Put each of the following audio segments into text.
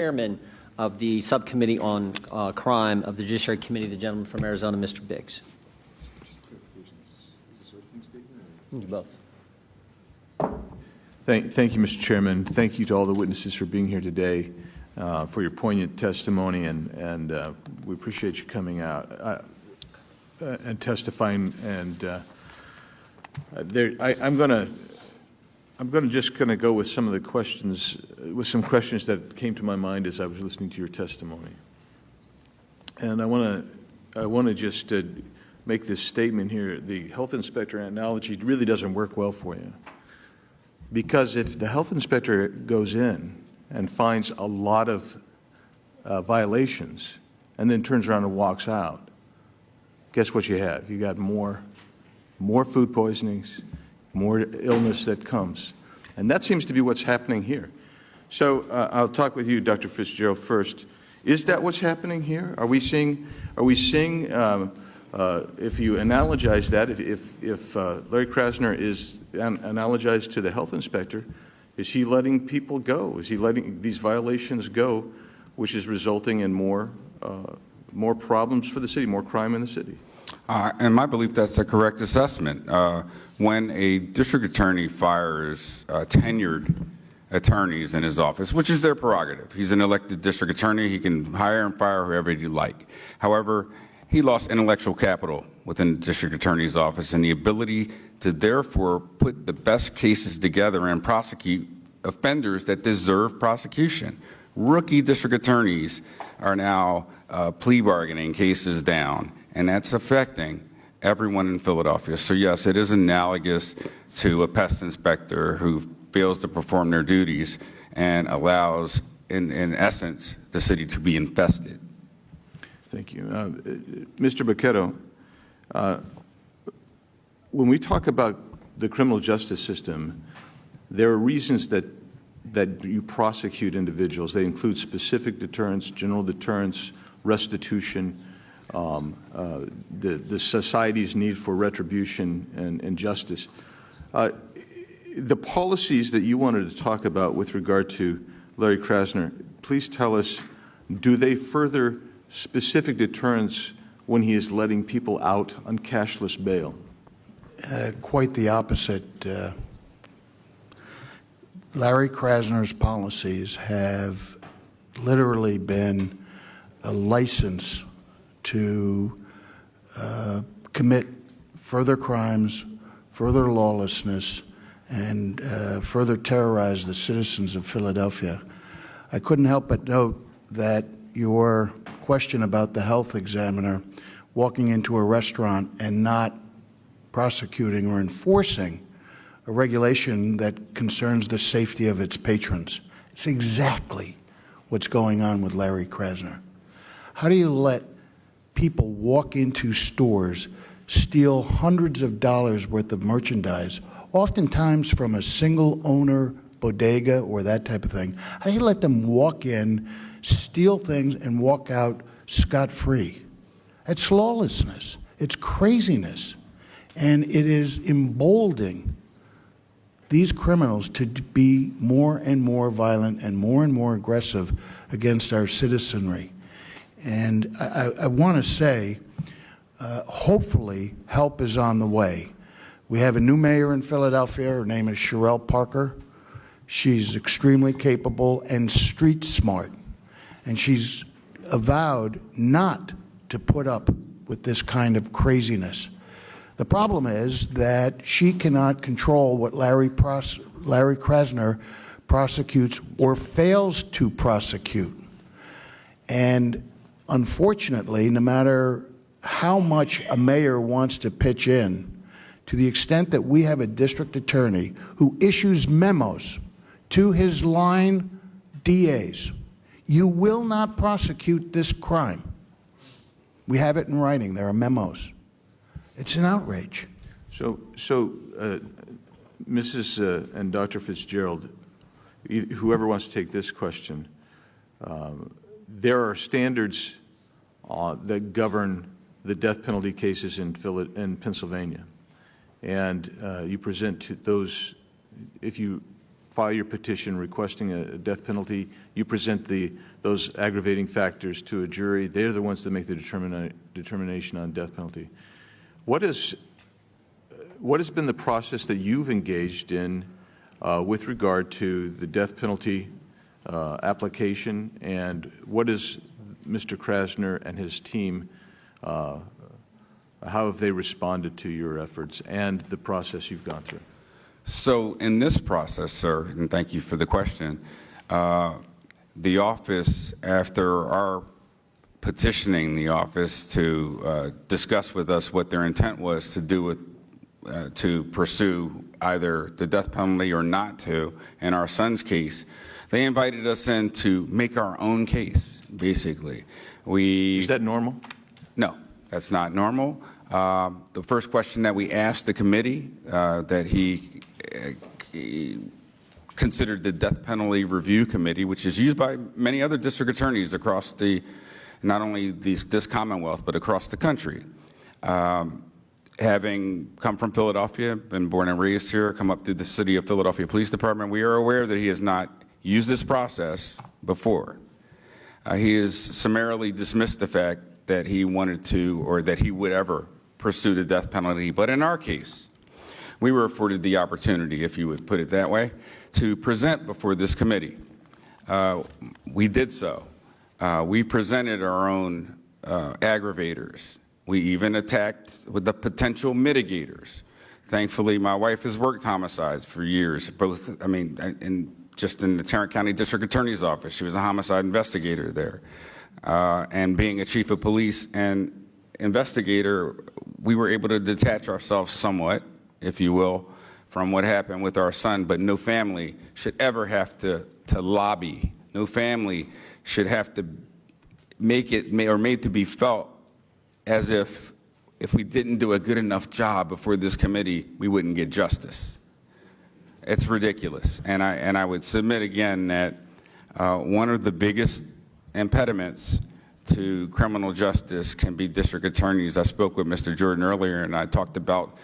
Chairman of the Subcommittee on Crime of the Judiciary Committee, the gentleman from Arizona, Mr. Biggs. You both. Thank you, Mr. Chairman. Thank you to all the witnesses for being here today, for your poignant testimony, and we appreciate you coming out and testifying. And I'm just going to go with some of the questions, with some questions that came to my mind as I was listening to your testimony. And I want to just make this statement here. The health inspector analogy really doesn't work well for you, because if the health inspector goes in and finds a lot of violations and then turns around and walks out, guess what you have? You got more food poisonings, more illness that comes. And that seems to be what's happening here. So I'll talk with you, Dr. Fitzgerald, first. Is that what's happening here? Are we seeing if you analogize that, if Larry Krasner is analogized to the health inspector, is he letting people go? Is he letting these violations go, which is resulting in more problems for the city, more crime in the city? In my belief, that's a correct assessment. When a district attorney fires tenured attorneys in his office, which is their prerogative, he's an elected district attorney, he can hire and fire whoever he like. However, he lost intellectual capital within the district attorney's office and the ability to therefore put the best cases together and prosecute offenders that deserve prosecution. Rookie district attorneys are now plea bargaining cases down, and that's affecting everyone in Philadelphia. So yes, it is analogous to a pest inspector who fails to perform their duties and allows, in essence, the city to be infested. Thank you. Mr. Bacchetto, when we talk about the criminal justice system, there are reasons that you prosecute individuals. They include specific deterrence, general deterrence, restitution, the society's need for retribution and justice. The policies that you wanted to talk about with regard to Larry Krasner, please tell us, do they further specific deterrence when he is letting people out on cashless bail? Quite the opposite. Larry Krasner's policies have literally been a license to commit further crimes, further lawlessness, and further terrorize the citizens of Philadelphia. I couldn't help but note that your question about the health examiner walking into a restaurant and not prosecuting or enforcing a regulation that concerns the safety of its patrons. It's exactly what's going on with Larry Krasner. How do you let people walk into stores, steal hundreds of dollars worth of merchandise, oftentimes from a single owner bodega or that type of thing? How do you let them walk in, steal things, and walk out scot-free? That's lawlessness. It's craziness. And it is emboldening these criminals to be more and more violent and more aggressive against our citizenry. And I want to say, hopefully, help is on the way. We have a new mayor in Philadelphia. Her name is Sherelle Parker. She's extremely capable and street smart. And she's avowed not to put up with this kind of craziness. The problem is that she cannot control what Larry Krasner prosecutes or fails to prosecute. And unfortunately, no matter how much a mayor wants to pitch in, to the extent that we have a district attorney who issues memos to his line DAs, you will not prosecute this crime. We have it in writing. There are memos. It's an outrage. So Mrs. And Dr. Fitzgerald, whoever wants to take this question, there are standards that govern the death penalty cases in Pennsylvania. And you present to those, if you file your petition requesting a death penalty. You present those aggravating factors to a jury. They're the ones that make the determination on death penalty. What has been the process that you've engaged in with regard to the death penalty application, and what is Mr. Krasner and his team, how have they responded to your efforts and the process you've gone through? So in this process, sir, and thank you for the question, the office, after our petitioning the office to discuss with us what their intent was to do with, to pursue either the death penalty or not to, in our son's case, they invited us in to make our own case, basically. Is that normal? No, that's not normal. The first question that we asked the committee that he considered the Death Penalty Review Committee, which is used by many other district attorneys across not only this Commonwealth, but across the country. Having come from Philadelphia, been born and raised here, come up through the City of Philadelphia Police Department, we are aware that he has not used this process before. He has summarily dismissed the fact that he wanted to, or that he would ever pursue the death penalty. But in our case, we were afforded the opportunity, if you would put it that way, to present before this committee. We did so. We presented our own aggravators. We even attacked with the potential mitigators. Thankfully, my wife has worked homicides for years, just in the Tarrant County District Attorney's Office. She was a homicide investigator there. And being a chief of police and investigator, we were able to detach ourselves somewhat, if you will, from what happened with our son. But no family should ever have to lobby. No family should have to make it made to be felt as if we didn't do a good enough job before this committee, we wouldn't get justice. It's ridiculous. And I would submit again that one of the biggest impediments to criminal justice can be district attorneys. I spoke with Mr. Jordan earlier, and I talked about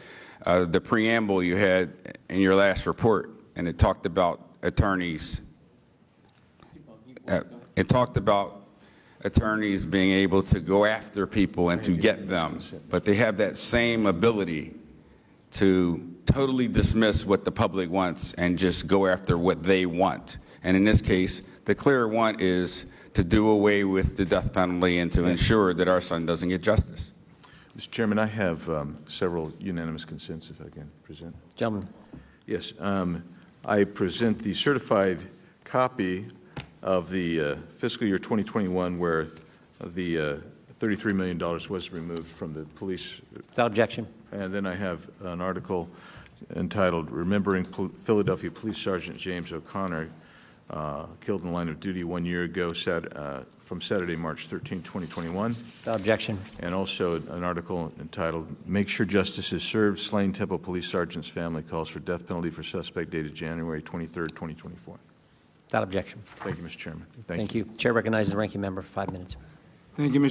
the preamble you had in your last report, and it talked about attorneys. It talked about attorneys being able to go after people and to get them, but they have that same ability to totally dismiss what the public wants and just go after what they want. And in this case, the clear want is to do away with the death penalty and to ensure that our son doesn't get justice. Mr. Chairman, I have several unanimous consents, if I can present. Gentlemen. Yes. I present the certified copy of the fiscal year 2021 where the $33 million was removed from the police. Without objection. And then I have an article entitled Remembering Philadelphia Police Sergeant James O'Connor, killed in the line of duty 1 year ago, from Saturday, March 13, 2021. Without objection. And also an article entitled Make Sure Justice is Served, Slain Temple Police Sergeant's Family Calls for Death Penalty for Suspect, dated January 23, 2024. Without objection. Thank you, Mr. Chairman. Thank you. Chair recognizes the ranking member for 5 minutes. Thank you, Mr.